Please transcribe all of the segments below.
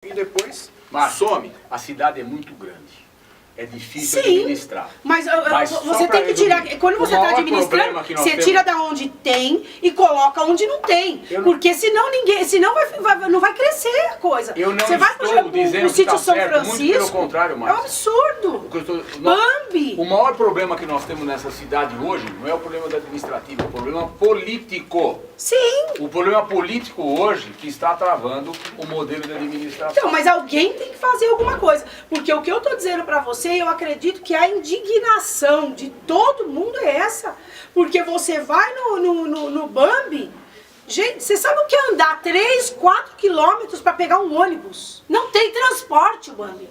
e depois Mas some. A cidade é muito grande. É difícil Sim, administrar. mas só você pra tem que tirar. resumir, Quando o você está maior administrando, problema que nós você temos- tira da onde tem e coloca onde não tem. Eu não- Porque senão ninguém. Senão não vai crescer a coisa. Eu não você vai estou dizendo que sítio tá São certo, muito pelo Francisco. contrário, É um Márcia. absurdo. O que eu estou- Bambi. O maior problema que nós temos nessa cidade hoje não é o problema do administrativo, é o problema político. Sim. O problema político hoje que está travando o modelo de administração. Então, mas alguém tem que fazer alguma coisa. Porque o que eu estou dizendo para você, eu acredito que a indignação de todo mundo é essa. Porque você vai no Bambi, gente, você sabe o que é andar 3, 4 quilômetros para pegar um ônibus? Não tem transporte o Bambi.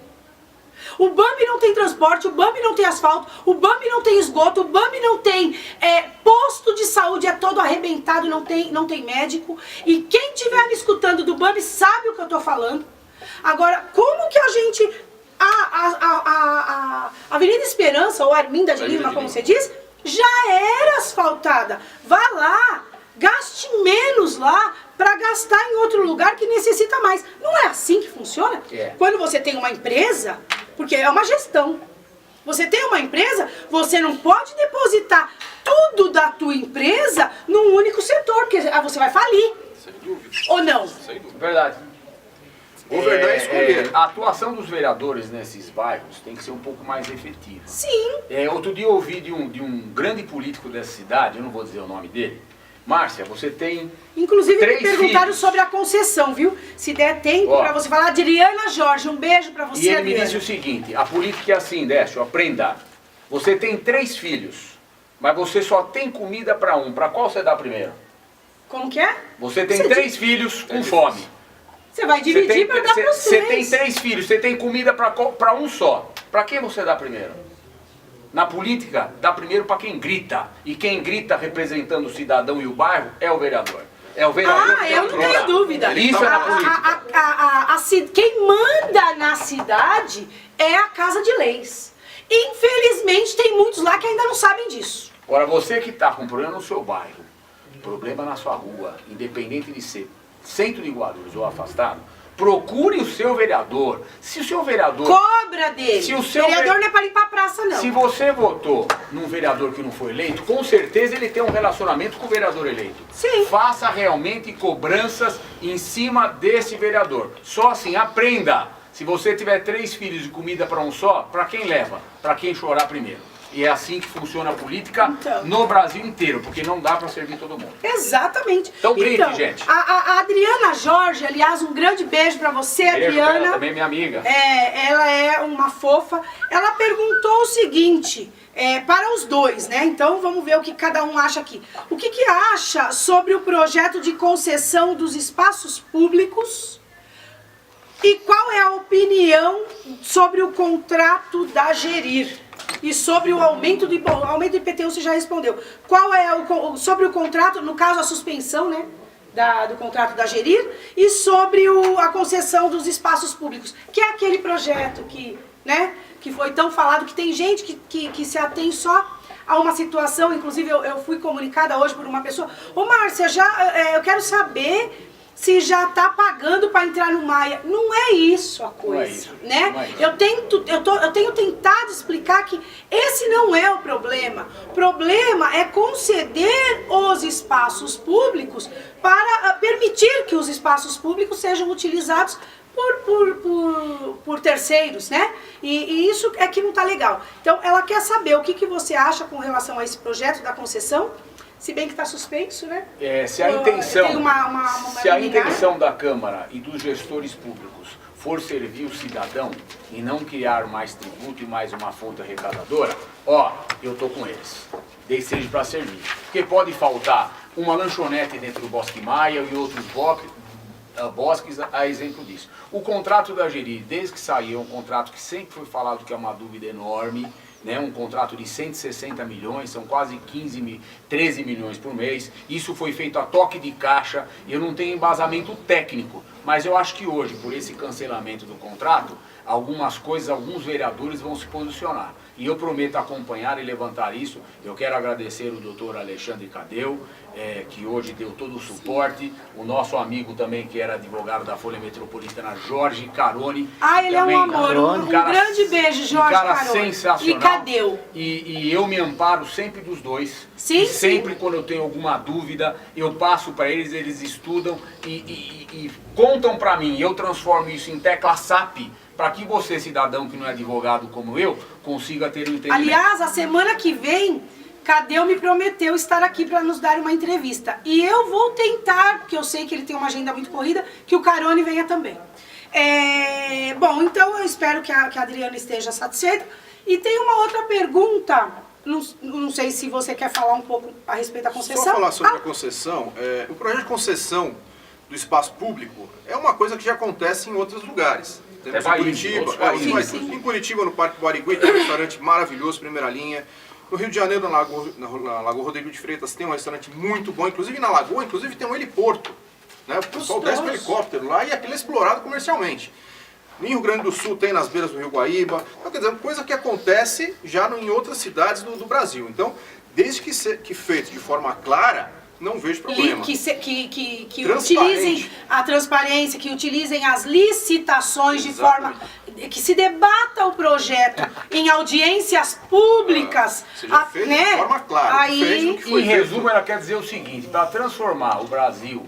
O Bambi não tem transporte, o Bambi não tem asfalto, o Bambi não tem esgoto, o Bambi não tem posto de saúde, é todo arrebentado, não tem médico. E quem estiver me escutando do Bambi sabe o que eu estou falando. Agora, como que a gente... A Avenida Esperança, ou Arminda de Lima, como você diz, já era asfaltada. Vá lá, gaste menos lá para gastar em outro lugar que necessita mais. Não é assim que funciona? É. Quando você tem uma empresa, porque é uma gestão. Você tem uma empresa, você não pode depositar tudo da tua empresa num único setor, porque você vai falir. Sem dúvida. Ou não? Sem dúvida. Verdade. Governar é escolher. A atuação dos vereadores nesses bairros tem que ser um pouco mais efetiva. Sim. Outro dia eu ouvi de um grande político dessa cidade, eu não vou dizer o nome dele. Márcia, você tem Inclusive me 3 perguntaram filhos. sobre a concessão, viu? Se der tempo Ó. pra você falar. Adriana Jorge, um beijo pra você, E ele me Adriana. disse o seguinte, a política é assim, Décio, aprenda. Você tem 3 filhos, mas você só tem comida para um. Para qual você dá primeiro? Como que é? Você tem Você 3 filhos com fome. Você vai dividir pra dar pros Você tem 3. 3 filhos, você tem comida para um só. Para quem você dá primeiro? Na política, dá primeiro para quem grita. E quem grita representando o cidadão e o bairro é o vereador. É o vereador que Eu não controlar. tenho dúvida. Isso é na política. Quem manda na cidade é a Casa de Leis. Infelizmente, tem muitos lá que ainda não sabem disso. Agora, você que está com problema no seu bairro, problema na sua rua, independente de ser centro de Guarulhos ou afastado, procure o seu vereador. Se o seu vereador... Cobra dele. Se o seu vereador não é pra limpar a praça, não. Se você votou num vereador que não foi eleito, com certeza ele tem um relacionamento com o vereador eleito. Sim. Faça realmente cobranças em cima desse vereador. Só assim, aprenda. Se você tiver 3 filhos e comida para um só, para quem leva? Para quem chorar primeiro. E é assim que funciona a política Então. no Brasil inteiro, porque não dá para servir todo mundo. Exatamente. Então grite, gente. A Adriana Jorge, aliás, um grande beijo pra você, Beijo pra Adriana. ela também, minha amiga. Ela é uma fofa. Ela perguntou o seguinte, para os dois, né? Então vamos ver o que cada um acha aqui. O que acha sobre o projeto de concessão dos espaços públicos? E qual é a opinião sobre o contrato da Gerir? E sobre o aumento do IPTU você já respondeu. Qual é sobre o contrato, no caso a suspensão, né? Do contrato da Gerir, e sobre a concessão dos espaços públicos, que é aquele projeto que foi tão falado, que tem gente que se atém só a uma situação. Inclusive eu fui comunicada hoje por uma pessoa: ô Márcia, eu quero saber se já está pagando para entrar no Maia. Não é isso a coisa, Não é isso, né? não é isso. Eu tenho tentado explicar que esse não é o problema. O problema é conceder os espaços públicos para permitir que os espaços públicos sejam utilizados por terceiros, né? E isso é que não está legal. Então, ela quer saber o que você acha com relação a esse projeto da concessão. Se bem que está suspenso, né? Se a intenção, Tem uma se a liminar. intenção da Câmara e dos gestores públicos for servir o cidadão e não criar mais tributo e mais uma fonte arrecadadora, eu tô com eles. Desde seja para servir. Porque pode faltar uma lanchonete dentro do Bosque Maia e outros bosques, a exemplo disso. O contrato da Gerir, desde que saiu, é um contrato que sempre foi falado que é uma dúvida enorme, né? Um contrato de 160 milhões, são quase 13 milhões por mês. Isso foi feito a toque de caixa. Eu não tenho embasamento técnico, Mas eu acho que hoje, por esse cancelamento do contrato, algumas coisas, alguns vereadores vão se posicionar. E eu prometo acompanhar e levantar isso. Eu quero agradecer o doutor Alexandre Cadeu, que hoje deu todo o suporte. O nosso amigo também, que era advogado da Folha Metropolitana, Jorge Caroni. Ah, ele também, é um amor. Um grande beijo, Jorge cara Caroni. Sensacional. E Cadeu. E eu me amparo sempre dos dois. Sim, e sempre quando eu tenho alguma dúvida, eu passo para eles, eles estudam e contam para mim. Eu transformo isso em tecla SAP, para que você, cidadão que não é advogado como eu, consiga ter um entendimento. Aliás, a semana que vem, Cadeu me prometeu estar aqui para nos dar uma entrevista. E eu vou tentar, porque eu sei que ele tem uma agenda muito corrida, que o Caroni venha também. Bom, então eu espero que a Adriana esteja satisfeita. E tem uma outra pergunta, não sei se você quer falar um pouco a respeito da concessão. Só falar sobre a concessão, o projeto de concessão do espaço público é uma coisa que já acontece em outros lugares. Temos em Curitiba, em Curitiba, no Parque Barigui, tem um restaurante maravilhoso, primeira linha. No Rio de Janeiro, na Lagoa Rodrigo de Freitas, tem um restaurante muito bom. Inclusive na Lagoa, tem um heliporto. Né? O pessoal desce com helicóptero lá e aquilo é explorado comercialmente. No Rio Grande do Sul tem nas beiras do Rio Guaíba. Então, quer dizer, coisa que acontece já em outras cidades do Brasil. Então, desde que feito de forma clara, não vejo problema. Que utilizem a transparência, que utilizem as licitações de forma... Que se debata o projeto em audiências públicas. Seja feito de forma clara. Aí, em resumo, ela quer dizer o seguinte, para transformar o Brasil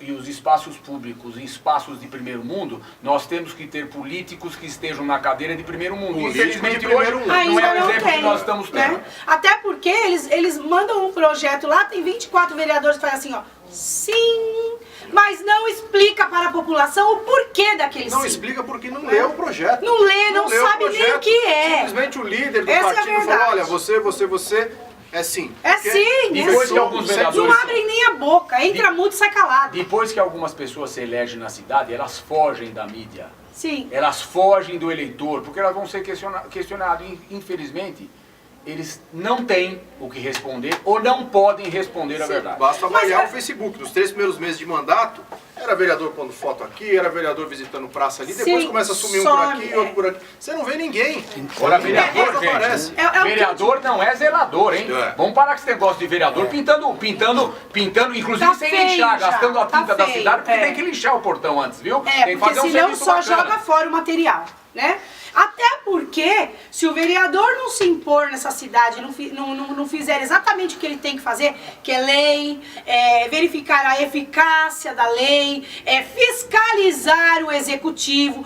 e os espaços públicos em espaços de primeiro mundo, nós temos que ter políticos que estejam na cadeira de primeiro mundo. Infelizmente, hoje não é o exemplo que nós estamos tendo. Né? Até porque eles mandam um projeto lá, tem 24 vereadores que fazem assim, ó, sim, mas não explica para a população o porquê daquele sim. Não explica porque não lê o projeto. Não lê, não sabe nem o que é. Simplesmente o líder do partido falou, olha, você... É sim. É sim. Depois que alguns vereadores... Não abrem nem a boca, entra mudo e sai calado. Depois que algumas pessoas se elegem na cidade, elas fogem da mídia. Sim. Elas fogem do eleitor, porque elas vão ser questionadas. Infelizmente, eles não têm o que responder ou não podem responder a verdade. Basta avaliar o Facebook. Nos 3 primeiros meses de mandato, era vereador pondo foto aqui, era vereador visitando praça ali, depois começa a sumir um por aqui, outro por aqui. Você não vê ninguém. Ora, vereador, gente, vereador não é zelador, hein? Vamos parar com esse negócio de vereador pintando, inclusive sem lixar, gastando a tinta da cidade, porque tem que lixar o portão antes, viu? Tem que porque fazer um senão só bacana. joga fora o material, né? Até porque, se o vereador não se impor nessa cidade, não fizer exatamente o que ele tem que fazer, que é lei, verificar a eficácia da lei, fiscalizar o executivo,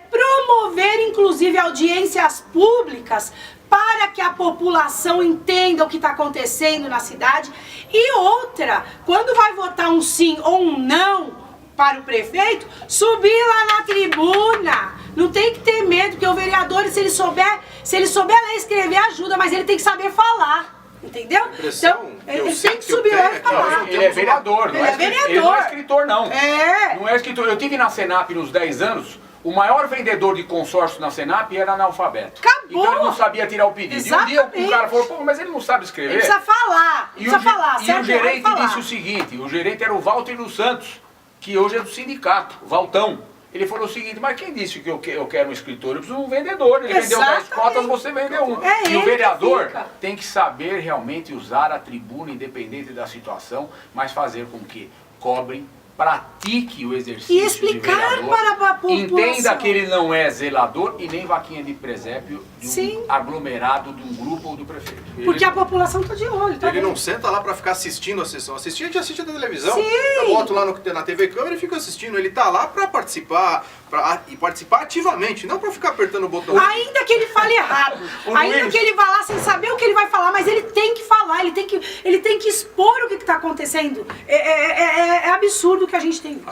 promover inclusive audiências públicas para que a população entenda o que está acontecendo na cidade. E outra, quando vai votar um sim ou um não para o prefeito, subir lá na tribuna. Não tem que ter medo, porque o vereador, se ele souber ler e escrever, ajuda, mas ele tem que saber falar. Entendeu? Então, ele tem que subir lá e falar. Ele é vereador, não é vereador. Ele não é escritor, não. Não é escritor. Eu tive na Senap nos 10 anos, o maior vendedor de consórcio na Senap era analfabeto. Acabou. Então ele não sabia tirar o pedido. Exatamente. E um dia o cara falou, pô, mas ele não sabe escrever. Ele precisa falar. E o gerente disse o seguinte, o gerente era o Walter dos Santos, que hoje é do sindicato, o Valtão. Ele falou o seguinte, mas quem disse que eu quero um escritor? Eu preciso de um vendedor. Ele vendeu 10 cotas, você vendeu um. E o vereador tem que saber realmente usar a tribuna, independente da situação, mas fazer com que cobrem, pratique o exercício e explicar de vereador, para a população. Entenda que ele não é zelador e nem vaquinha de presépio de um aglomerado, de um grupo ou do prefeito. Porque a população está de olho. Ele não senta lá para ficar assistindo a sessão. Assistir, a gente assiste na televisão. Sim. Eu boto lá na TV Câmara e fico assistindo. Ele está lá para participar, e participar ativamente, não para ficar apertando o botão. Ainda que ele fale errado, ainda que ele vá lá sem saber o que ele vai falar, mas ele tem que falar, ele tem que expor o que está acontecendo. É absurdo o que a gente tem visto.